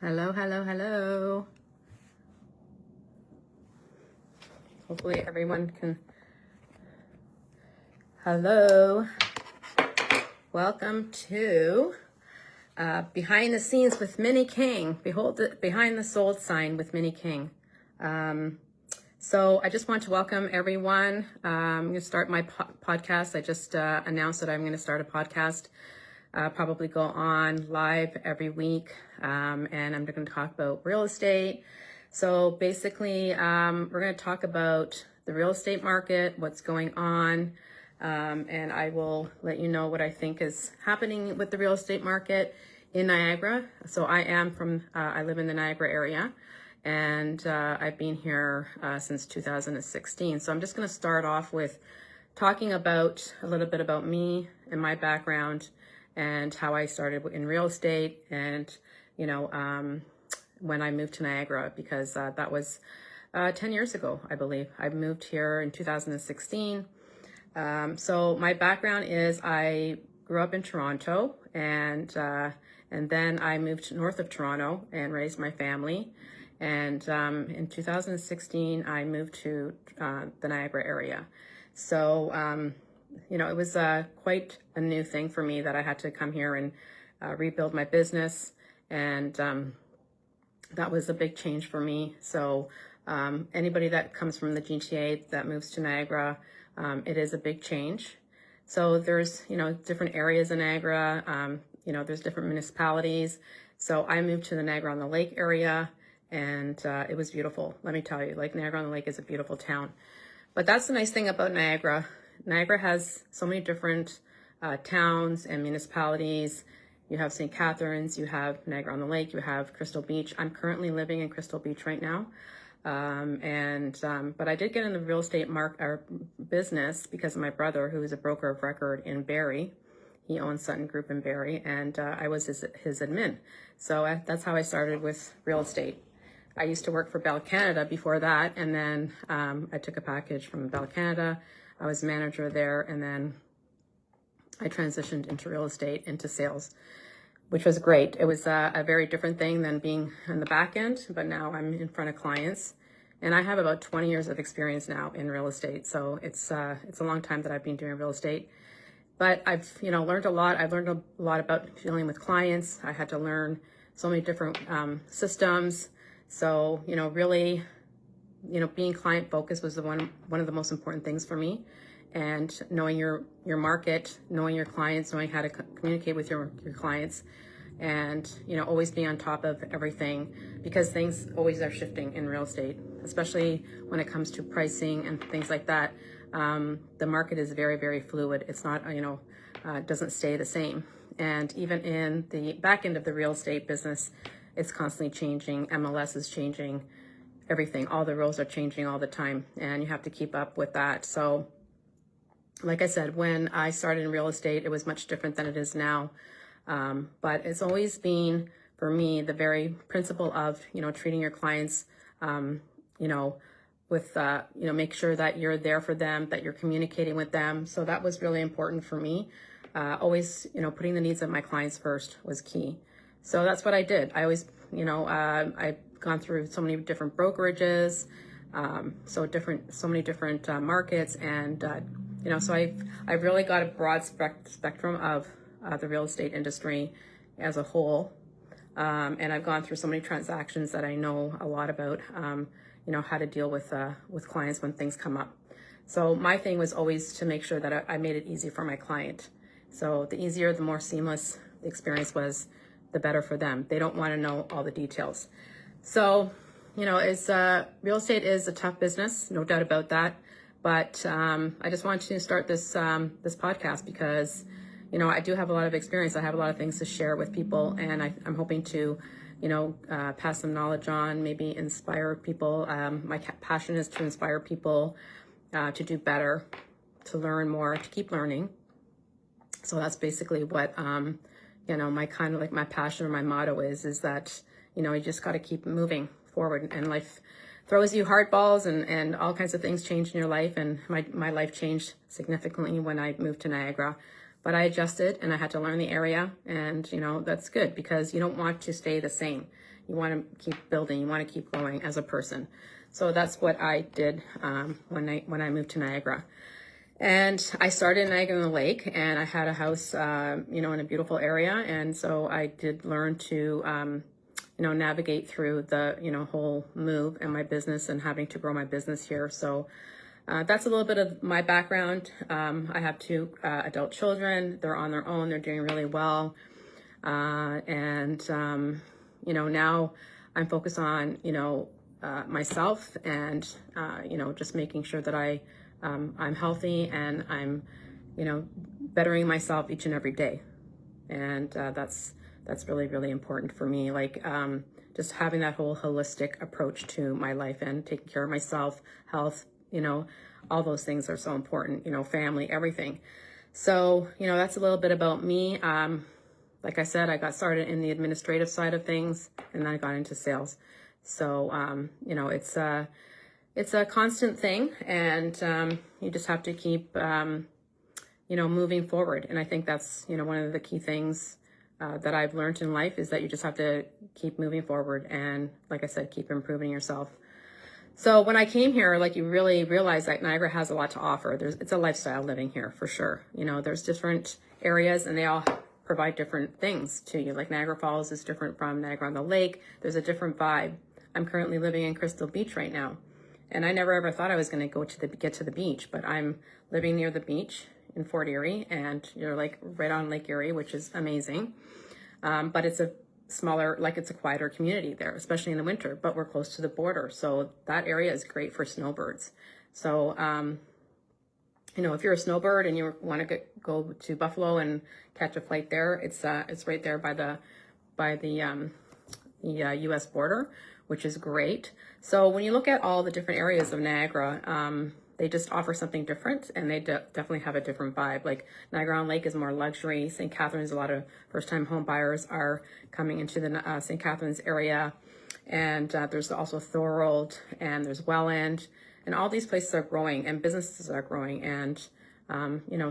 Hello, hello, hello. Hopefully everyone can. Hello. Welcome to Behind the Scenes with Minnie King. Behold the Behind the Sold sign with Minnie King. So I just want to welcome everyone. I'm going to start my podcast. I just announced that I'm going to start a podcast. Probably go on live every week, and I'm going to talk about real estate. So basically, we're going to talk about the real estate market, what's going on, and I will let you know what I think is happening with the real estate market in Niagara. So I live in the Niagara area, and I've been here since 2016. So I'm just going to start off with talking about a little bit about me and my background and how I started in real estate and, when I moved to Niagara, because that was 10 years ago, I believe. I moved here in 2016. So my background is I grew up in Toronto, and then I moved north of Toronto and raised my family. And in 2016, I moved to the Niagara area. So, it was quite a new thing for me that I had to come here and rebuild my business. And that was a big change for me. So anybody that comes from the GTA that moves to Niagara, it is a big change. So there's, different areas in Niagara. There's different municipalities. So I moved to the Niagara-on-the-Lake area, and it was beautiful. Let me tell you, Niagara-on-the-Lake is a beautiful town. But that's the nice thing about Niagara. Niagara has so many different towns and municipalities. You have St. Catharines, you have Niagara-on-the-Lake, you have Crystal Beach. I'm currently living in Crystal Beach right now. But I did get in the real estate business because of my brother, who is a broker of record in Barrie. He owns Sutton Group in Barrie, and I was his admin. So that's how I started with real estate. I used to work for Bell Canada before that, and then I took a package from Bell Canada. I was manager there, and then I transitioned into real estate, into sales, which was great. It was a very different thing than being on the back end, but now I'm in front of clients. And I have about 20 years of experience now in real estate, so it's a long time that I've been doing real estate. But I've learned a lot. I've learned a lot about dealing with clients. I had to learn so many different systems. So really, being client focused was one of the most important things for me. And knowing your market, knowing your clients, knowing how to communicate with your clients, and always be on top of everything, because things always are shifting in real estate, especially when it comes to pricing and things like that. The market is very, very fluid. It's not, doesn't stay the same. And even in the back end of the real estate business, it's constantly changing. MLS is changing, everything. All the rules are changing all the time, and you have to keep up with that. So like I said, when I started in real estate, it was much different than it is now. But it's always been, for me, the very principle of, treating your clients, with, make sure that you're there for them, that you're communicating with them. So that was really important for me. Always, putting the needs of my clients first was key. So that's what I did. I always, I've gone through so many different brokerages, so many different markets, and so I've really got a broad spectrum of the real estate industry as a whole, and I've gone through so many transactions that I know a lot about, how to deal with clients when things come up. So my thing was always to make sure that I made it easy for my client. So the easier, the more seamless the experience was, the better for them. They don't want to know all the details. So, it's real estate is a tough business, no doubt about that. But I just wanted to start this podcast because, I do have a lot of experience. I have a lot of things to share with people, and I'm hoping to, pass some knowledge on, maybe inspire people. My passion is to inspire people to do better, to learn more, to keep learning. So that's basically what, my passion or my motto is that, you just got to keep moving forward, and life throws you hard balls, and all kinds of things change in your life. And my life changed significantly when I moved to Niagara, but I adjusted and I had to learn the area, and that's good because you don't want to stay the same. You want to keep building. You want to keep growing as a person. So that's what I did when I moved to Niagara. And I started in Niagara-on-the-Lake, and I had a house, in a beautiful area. And so I did learn to, navigate through the, whole move and my business and having to grow my business here. So that's a little bit of my background. I have two adult children. They're on their own. They're doing really well. Now I'm focused on, myself and, just making sure that I'm healthy and I'm, bettering myself each and every day. And that's really, really important for me. Like, just having that whole holistic approach to my life and taking care of myself, health, all those things are so important, family, everything. So, that's a little bit about me. Like I said, I got started in the administrative side of things, and then I got into sales. So, it's a constant thing, and you just have to keep, moving forward. And I think that's, one of the key things that I've learned in life is that you just have to keep moving forward. And like I said, keep improving yourself. So when I came here, like, you really realize that Niagara has a lot to offer. It's a lifestyle living here for sure. There's different areas and they all provide different things to you. Like Niagara Falls is different from Niagara-on-the-Lake. There's a different vibe. I'm currently living in Crystal Beach right now. And I never ever thought I was going to get to the beach, but I'm living near the beach in Fort Erie, and you're like right on Lake Erie, which is amazing. But it's a smaller, like it's a quieter community there, especially in the winter, but we're close to the border. So that area is great for snowbirds. So, if you're a snowbird and you want to go to Buffalo and catch a flight there, it's right there by the U.S. border, which is great. So when you look at all the different areas of Niagara, they just offer something different, and they definitely have a different vibe. Like Niagara-on-Lake is more luxury. St. Catharines, a lot of first-time home buyers are coming into the St. Catharines area. And there's also Thorold, and there's Welland, and all these places are growing, and businesses are growing. And,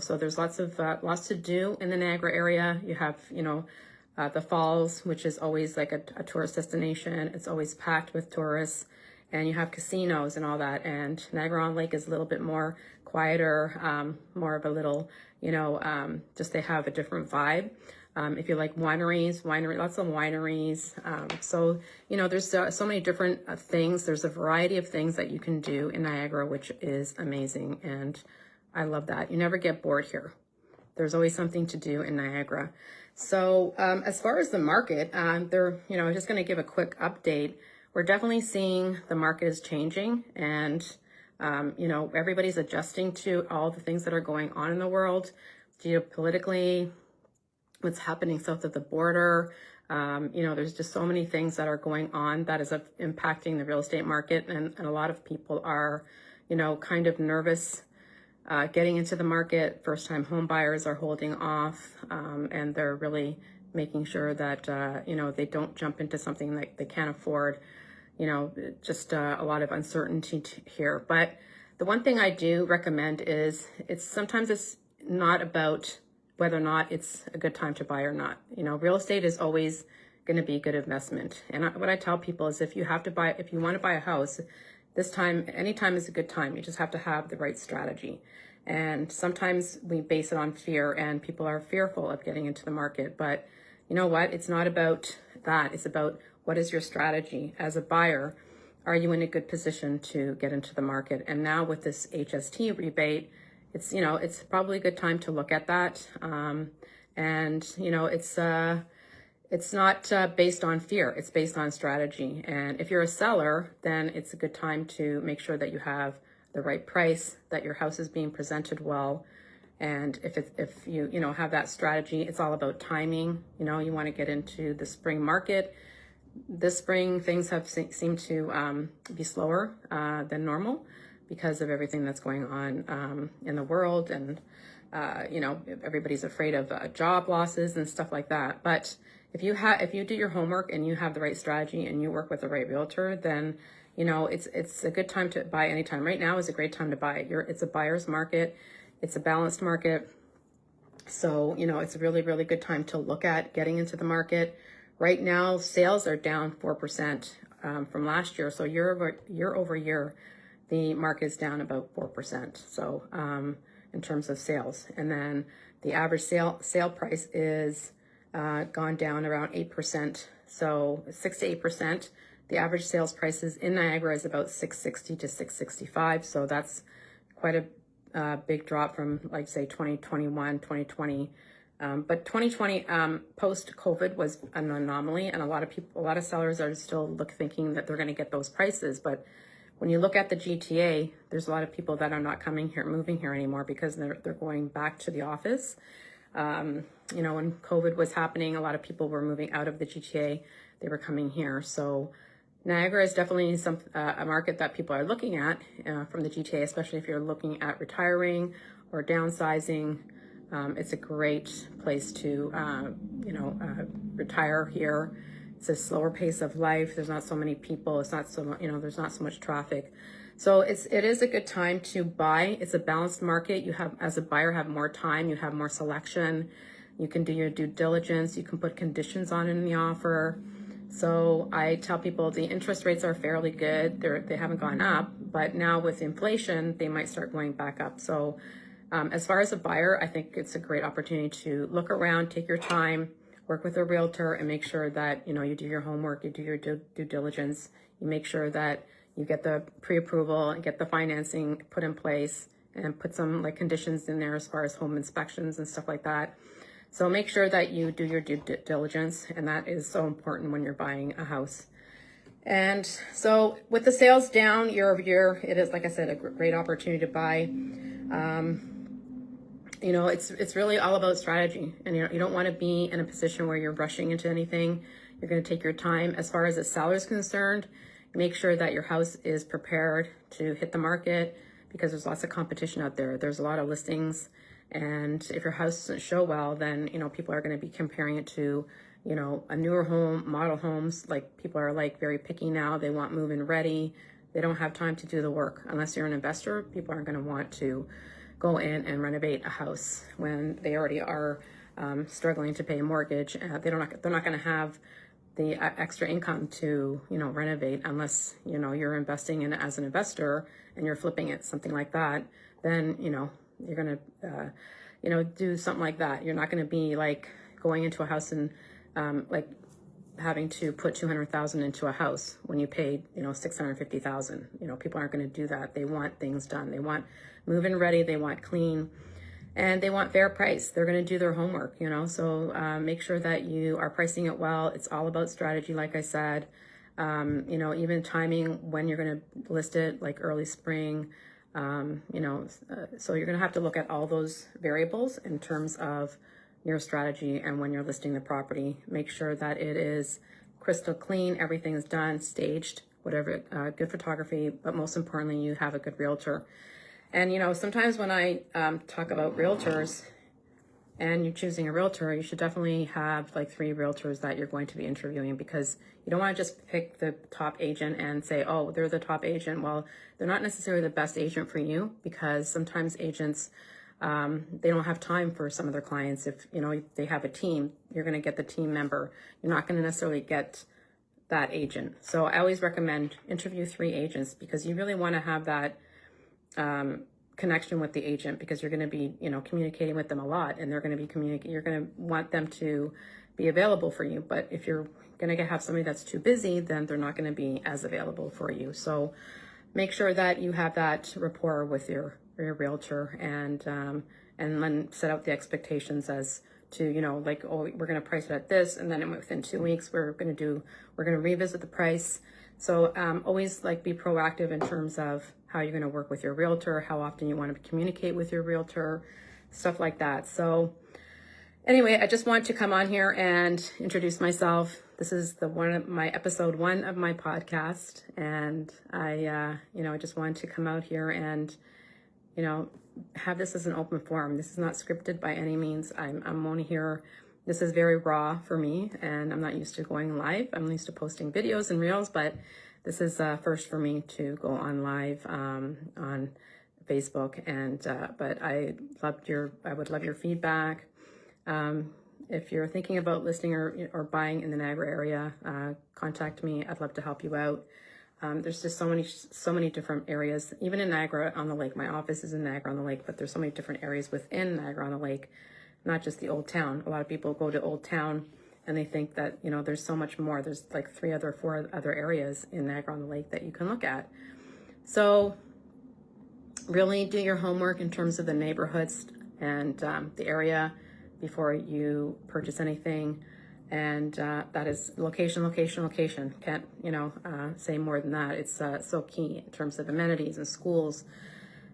so there's lots to do in the Niagara area. You have, the falls, which is always like a tourist destination. It's always packed with tourists, and you have casinos and all that. And Niagara-on-Lake is a little bit more quieter, more of a little, just they have a different vibe. If you like wineries, lots of wineries. So, there's so many different things. There's a variety of things that you can do in Niagara, which is amazing. And I love that. You never get bored here. There's always something to do in Niagara. So as far as the market, I'm just going to give a quick update. We're definitely seeing the market is changing, and, everybody's adjusting to all the things that are going on in the world, geopolitically, what's happening south of the border. There's just so many things that are going on that is impacting the real estate market, and a lot of people are, kind of nervous getting into the market. First-time home buyers are holding off, and they're really making sure that, they don't jump into something that they can't afford. Just a lot of uncertainty here. But the one thing I do recommend is sometimes it's not about whether or not it's a good time to buy or not. Real estate is always going to be a good investment. And what I tell people is if you want to buy a house, any time is a good time. You just have to have the right strategy. And sometimes we base it on fear, and people are fearful of getting into the market. But you know what? It's not about that. It's about what is your strategy as a buyer. Are you in a good position to get into the market? And now with this HST rebate, it's probably a good time to look at that. It's not based on fear. It's based on strategy. And if you're a seller, then it's a good time to make sure that you have the right price, that your house is being presented well. And if you have that strategy, it's all about timing. You want to get into the spring market. This spring, things have seemed to be slower than normal because of everything that's going on in the world. And, everybody's afraid of job losses and stuff like that. But if you do your homework and you have the right strategy and you work with the right realtor, then, it's a good time to buy anytime. Right now is a great time to buy. It's a buyer's market. It's a balanced market. So, it's a really, really good time to look at getting into the market Right now, sales are down 4% from last year. So year over year, the market is down about 4%. So in terms of sales, and then the average sale price is gone down around 8%. So 6 to 8%. The average sales prices in Niagara is about $660 to $665. So that's quite a big drop from, like, say, 2021, 2020. But 2020 post-COVID was an anomaly, and a lot of sellers are still thinking that they're going to get those prices. But when you look at the GTA, there's a lot of people that are not moving here anymore because they're going back to the office. You know, when COVID was happening, a lot of people were moving out of the GTA. They were coming here. So Niagara is definitely a market that people are looking at from the GTA, especially if you're looking at retiring or downsizing. It's a great place to, retire here. It's a slower pace of life. There's not so many people. It's not so, there's not so much traffic. So it is a good time to buy. It's a balanced market. You have, as a buyer, have more time. You have more selection. You can do your due diligence. You can put conditions on it in the offer. So I tell people the interest rates are fairly good. They haven't gone up, but now with inflation, they might start going back up. So as far as a buyer, I think it's a great opportunity to look around, take your time, work with a realtor, and make sure that, you do your homework, you do your due diligence, you make sure that you get the pre-approval and get the financing put in place and put some conditions in there as far as home inspections and stuff like that. So make sure that you do your due diligence, and that is so important when you're buying a house. And so with the sales down year over year, it is, like I said, a great opportunity to buy. It's really all about strategy, and you don't want to be in a position where you're rushing into anything. You're going to take your time. As far as the seller is concerned, make sure that your house is prepared to hit the market, because there's lots of competition out there. There's a lot of listings, and if your house doesn't show well, then people are going to be comparing it to a newer home, model homes. Like, people are very picky now. They want move-in ready. They don't have time to do the work. Unless you're an investor, people aren't going to want to go in and renovate a house when they already are struggling to pay a mortgage. They're not going to have the extra income to renovate unless you're investing in it as an investor and you're flipping it, something like that. Then you're going to do something like that. You're not going to be going into a house and having to put $200,000 into a house when you paid $650,000. People aren't going to do that. They want things done. They want move-in ready. They want clean, and they want fair price. They're going to do their homework. So make sure that you are pricing it well. It's all about strategy, like I said. Even timing when you're going to list it, like early spring. So you're going to have to look at all those variables in terms of your strategy, and when you're listing the property, make sure that it is crystal clean, everything is done, staged, whatever, good photography, but most importantly, you have a good realtor. And sometimes when I talk about realtors and you're choosing a realtor, you should definitely have 3 realtors that you're going to be interviewing, because you don't want to just pick the top agent and say, oh, they're the top agent. Well, they're not necessarily the best agent for you, because sometimes agents, they don't have time for some of their clients. If they have a team, you're going to get the team member. You're not going to necessarily get that agent. So I always recommend interview 3 agents, because you really want to have that connection with the agent, because you're going to be communicating with them a lot, and they're going to be you're going to want them to be available for you. But if you're going to have somebody that's too busy, then they're not going to be as available for you. So make sure that you have that rapport with your realtor, and then set out the expectations as to oh, we're going to price it at this, and then within 2 weeks we're going to revisit the price. So always be proactive in terms of how you're going to work with your realtor, how often you want to communicate with your realtor, stuff like that. So anyway, I just want to come on here and introduce myself. This is episode 1 of my podcast, and I just wanted to come out here and have this as an open forum. This is not scripted by any means. I'm only here. This is very raw for me, and I'm not used to going live. I'm used to posting videos and reels, but this is first for me to go on live on Facebook. And but I would love your feedback. if you're thinking about listing or buying in the Niagara area, contact me. I'd love to help you out. There's just so many different areas, even in Niagara on the Lake. My office is in Niagara on the Lake, but there's so many different areas within Niagara on the Lake, not just the Old Town. A lot of people go to Old Town and they think that, you know, there's so much more. There's like 4 other areas in Niagara on the Lake that you can look at. So really do your homework in terms of the neighborhoods and the area before you purchase anything. And that is location, location, location. Can't, you know, say more than that. It's so key in terms of amenities and schools.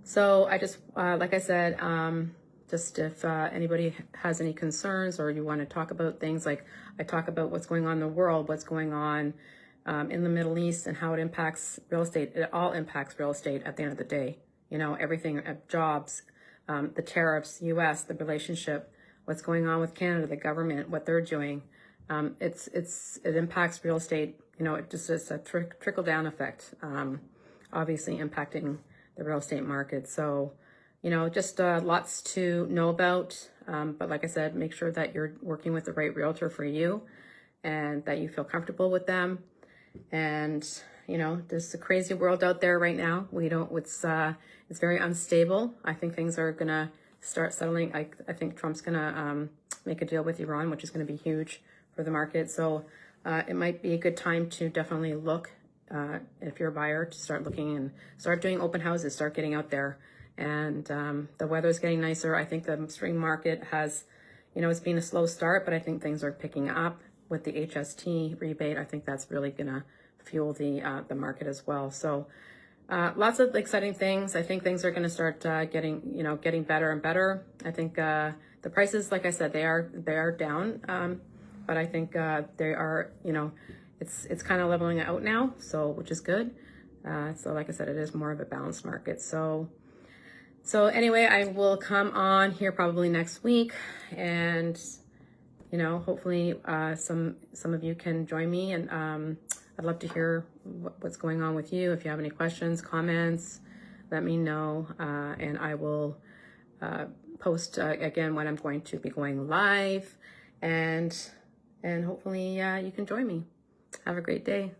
So I just, like I said, just if anybody has any concerns or you want to talk about things, like I talk about what's going on in the world, what's going on in the Middle East and how it impacts real estate. It all impacts real estate at the end of the day. You know, everything, jobs, the tariffs, U.S., the relationship, what's going on with Canada, the government, what they're doing. It impacts real estate. You know, it just is a trickle down effect, obviously impacting the real estate market. So, you know, just lots to know about. But like I said, make sure that you're working with the right realtor for you and that you feel comfortable with them. And, you know, there's a crazy world out there right now. It's very unstable. I think things are going to start settling. I think Trump's going to make a deal with Iran, which is going to be huge for the market. So it might be a good time to definitely look, if you're a buyer, to start looking and start doing open houses, start getting out there. And the weather's getting nicer. I think the spring market has, you know, it's been a slow start, but I think things are picking up with the HST rebate. I think that's really going to fuel the market as well. So lots of exciting things. I think things are going to start getting better and better. I think the prices, like I said, they are down, but I think they are, you know, it's kind of leveling out now, so which is good. So like I said, it is more of a balanced market. So anyway, I will come on here probably next week, and you know, hopefully some of you can join me, and I'd love to hear what's going on with you. If you have any questions, comments, let me know, and I will post again when I'm going to be going live, and hopefully you can join me. Have a great day.